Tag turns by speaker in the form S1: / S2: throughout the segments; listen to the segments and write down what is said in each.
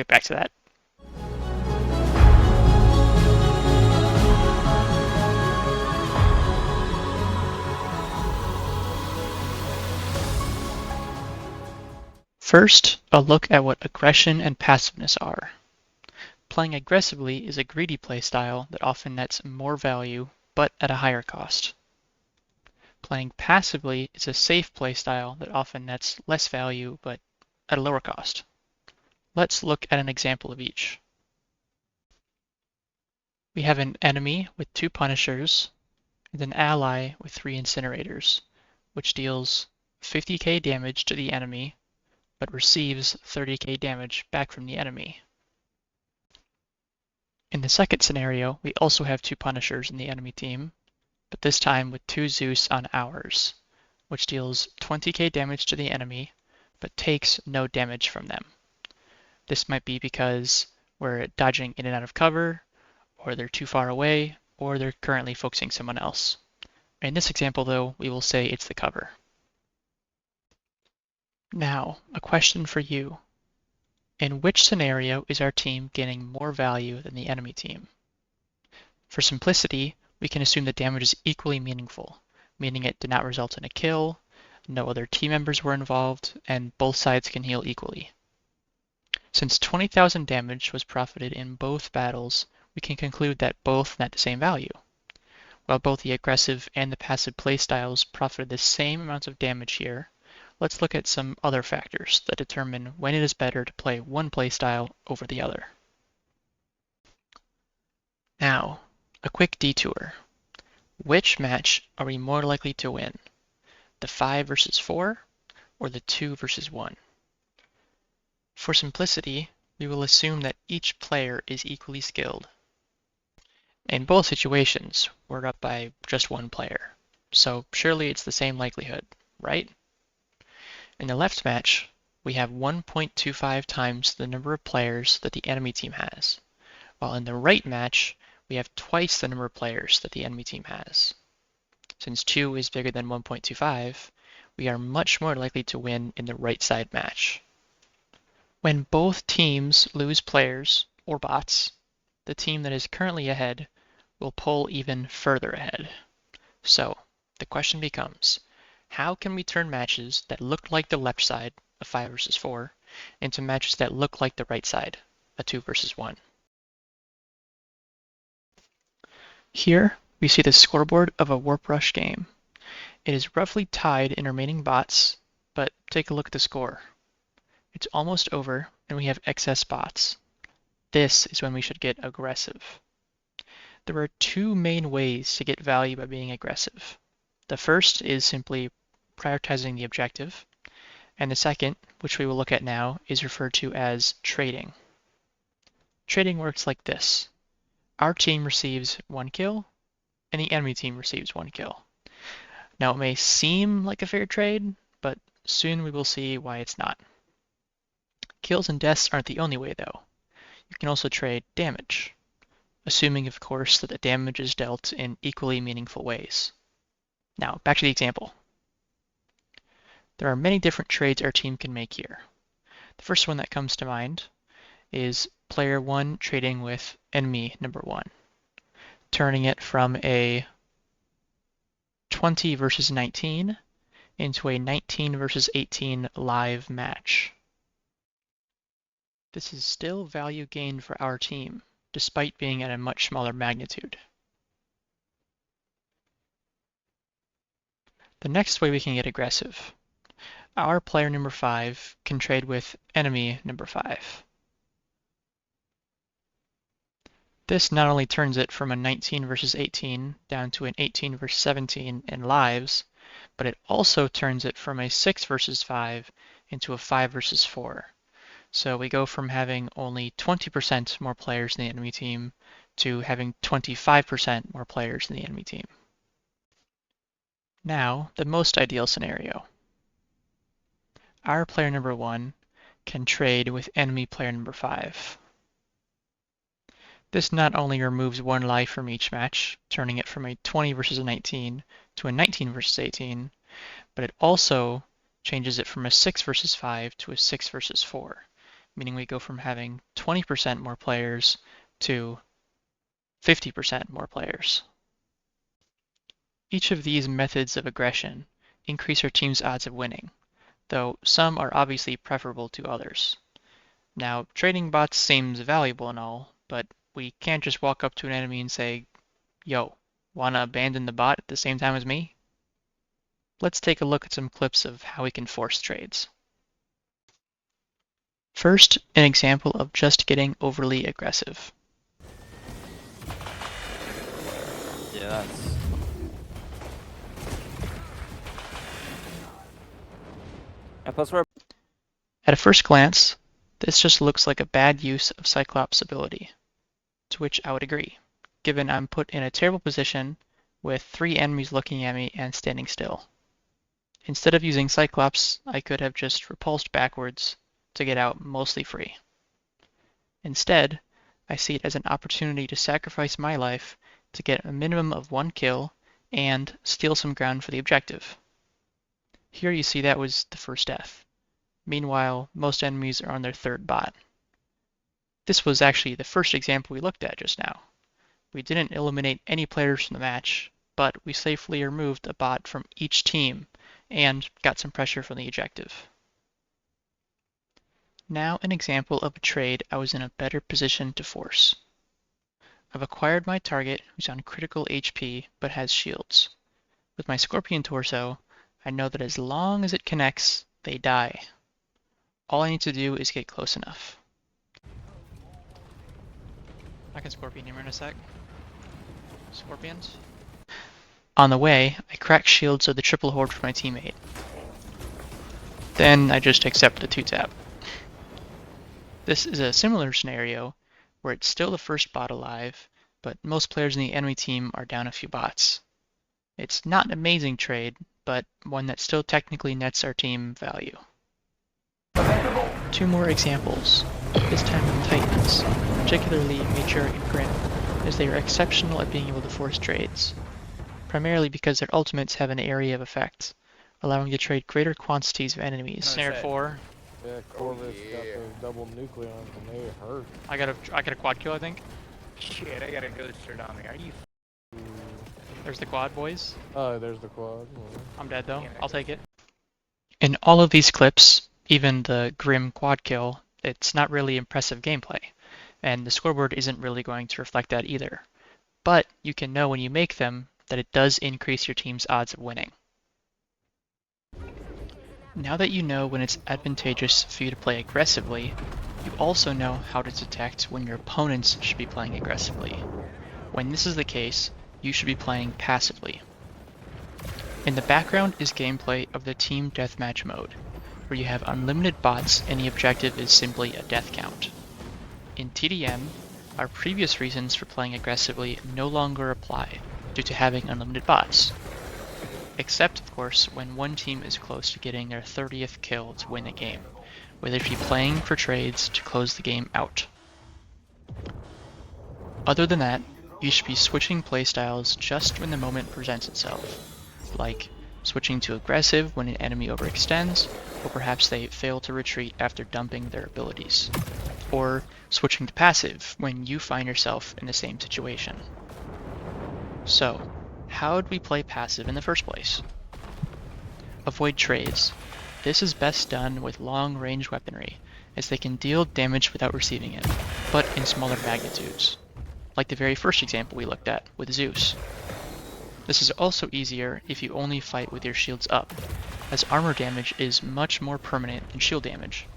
S1: back to that. First, a look at what aggression and passiveness are. Playing aggressively is a greedy playstyle that often nets more value, but at a higher cost. Playing passively is a safe playstyle that often nets less value, but at a lower cost. Let's look at an example of each. We have an enemy with 2 Punishers and an ally with 3 Incinerators, which deals 50k damage to the enemy, but receives 30k damage back from the enemy. In the second scenario, we also have 2 Punishers in the enemy team, but this time with 2 Zeus on ours, which deals 20k damage to the enemy, but takes no damage from them. This might be because we're dodging in and out of cover, or they're too far away, or they're currently focusing someone else. In this example, though, we will say it's the cover. Now, a question for you. In which scenario is our team gaining more value than the enemy team? For simplicity, we can assume the damage is equally meaningful, meaning it did not result in a kill, no other team members were involved, and both sides can heal equally. Since 20,000 damage was profited in both battles, we can conclude that both net the same value. While both the aggressive and the passive playstyles profited the same amounts of damage here, let's look at some other factors that determine when it is better to play one playstyle over the other. Now, a quick detour. Which match are we more likely to win? The 5 versus 4 or the 2 versus 1? For simplicity, we will assume that each player is equally skilled. In both situations, we're up by just one player, so surely it's the same likelihood, right? In the left match, we have 1.25 times the number of players that the enemy team has, while in the right match, we have twice the number of players that the enemy team has. Since 2 is bigger than 1.25, we are much more likely to win in the right side match. When both teams lose players or bots, the team that is currently ahead will pull even further ahead. So the question becomes, how can we turn matches that look like the left side, a 5 versus 4, into matches that look like the right side, a 2 versus 1? Here we see the scoreboard of a Warp Rush game. It is roughly tied in remaining bots, but take a look at the score. It's almost over and we have excess bots. This is when we should get aggressive. There are 2 main ways to get value by being aggressive. The first is simply prioritizing the objective, and the second, which we will look at now, is referred to as trading. Trading works like this. Our team receives 1 kill, and the enemy team receives 1 kill. Now it may seem like a fair trade, but soon we will see why it's not. Kills and deaths aren't the only way though. You can also trade damage, assuming of course that the damage is dealt in equally meaningful ways. Now back to the example. There are many different trades our team can make here. The first one that comes to mind is player 1 trading with enemy number 1, turning it from a 20 versus 19 into a 19 versus 18 live match. This is still value gained for our team, despite being at a much smaller magnitude. The next way we can get aggressive. Our player number 5 can trade with enemy number 5. This not only turns it from a 19 versus 18 down to an 18 versus 17 in lives, but it also turns it from a 6 versus 5 into a 5 versus 4. So we go from having only 20% more players in the enemy team to having 25% more players in the enemy team. Now, the most ideal scenario. Our player number 1 can trade with enemy player number 5. This not only removes 1 life from each match, turning it from a 20 versus a 19 to a 19 versus 18, but it also changes it from a 6 versus 5 to a 6 versus 4, meaning we go from having 20% more players to 50% more players. Each of these methods of aggression increase our team's odds of winning, though some are obviously preferable to others. Now, trading bots seems valuable and all, but we can't just walk up to an enemy and say, "Yo, wanna abandon the bot at the same time as me?" Let's take a look at some clips of how we can force trades. First, an example of just getting overly aggressive.
S2: Yeah, plus we're
S1: At a first glance, this just looks like a bad use of Cyclops' ability, to which I would agree, given I'm put in a terrible position with 3 enemies looking at me and standing still. Instead of using Cyclops, I could have just repulsed backwards to get out mostly free. Instead, I see it as an opportunity to sacrifice my life to get a minimum of 1 kill and steal some ground for the objective. Here you see that was the first death. Meanwhile, most enemies are on their 3rd bot. This was actually the first example we looked at just now. We didn't eliminate any players from the match, but we safely removed a bot from each team and got some pressure from the objective. Now an example of a trade I was in a better position to force. I've acquired my target who's on critical HP but has shields. With my Scorpion torso, I know that as long as it connects, they die. All I need to do is get close enough. I can Scorpion him in a sec. Scorpions. On the way, I crack shields of the triple horde for my teammate. Then I just accept the 2-tap. This is a similar scenario where it's still the first bot alive, but most players in the enemy team are down a few bots. It's not an amazing trade, but one that still technically nets our team value. 2 more examples, this time with Titans, particularly Mature and Grim, as they are exceptional at being able to force trades, primarily because their ultimates have an area of effect, allowing you to trade greater quantities of enemies. Snare 4.
S3: Yeah, Corvus got those double nucleons and they hurt.
S1: I got a quad kill, I think.
S4: Shit, I got a ghoster on me. Are you?
S1: There's the quad, boys.
S3: Oh, there's the quad.
S1: I'm dead though. I'll take it. In all of these clips, even the Grim quad kill, it's not really impressive gameplay, and the scoreboard isn't really going to reflect that either. But you can know when you make them that it does increase your team's odds of winning. Now that you know when it's advantageous for you to play aggressively, you also know how to detect when your opponents should be playing aggressively. When this is the case, you should be playing passively. In the background is gameplay of the Team Deathmatch mode, where you have unlimited bots and the objective is simply a death count. In TDM, our previous reasons for playing aggressively no longer apply due to having unlimited bots. Except, of course, when one team is close to getting their 30th kill to win the game, where they should be playing for trades to close the game out. Other than that, you should be switching playstyles just when the moment presents itself, like switching to aggressive when an enemy overextends, or perhaps they fail to retreat after dumping their abilities, or switching to passive when you find yourself in the same situation. So, how do we play passive in the first place? Avoid trades. This is best done with long-range weaponry, as they can deal damage without receiving it, but in smaller magnitudes, like the very first example we looked at with Zeus. This is also easier if you only fight with your shields up, as armor damage is much more permanent than shield damage.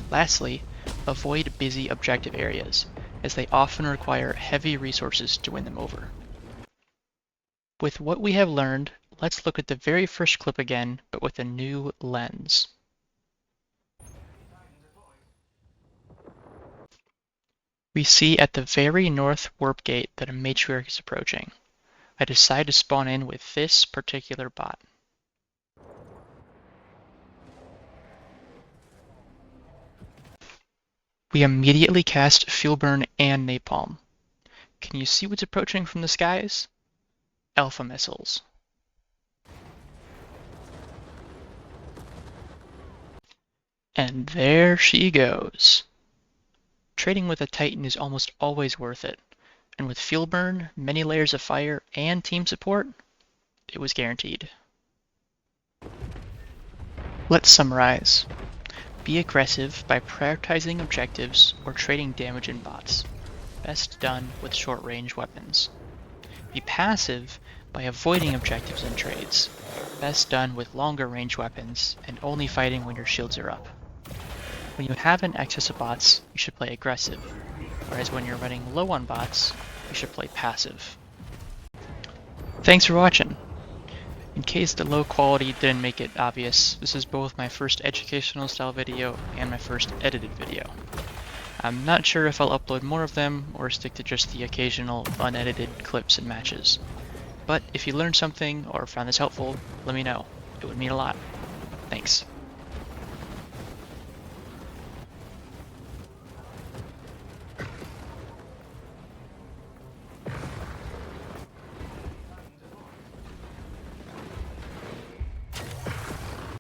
S1: Lastly, avoid busy objective areas, as they often require heavy resources to win them over. With what we have learned, let's look at the very first clip again, but with a new lens. We see at the very north warp gate that a matriarch is approaching. I decide to spawn in with this particular bot. We immediately cast Fuel Burn and Napalm. Can you see what's approaching from the skies? Alpha missiles. And And there she goes. Trading with a Titan is almost always worth it, and with fuel burn, many layers of fire, and team support, it was guaranteed. Let's summarize. Be aggressive by prioritizing objectives or trading damage in bots, best done with short-range weapons. Be passive by avoiding objectives and trades, best done with longer-range weapons and only fighting when your shields are up. When you have an excess of bots, you should play aggressive, whereas when you're running low on bots, you should play passive. Thanks for watching! In case the low quality didn't make it obvious, this is both my first educational style video and my first edited video. I'm not sure if I'll upload more of them or stick to just the occasional unedited clips and matches. But if you learned something or found this helpful, let me know. It would mean a lot. Thanks.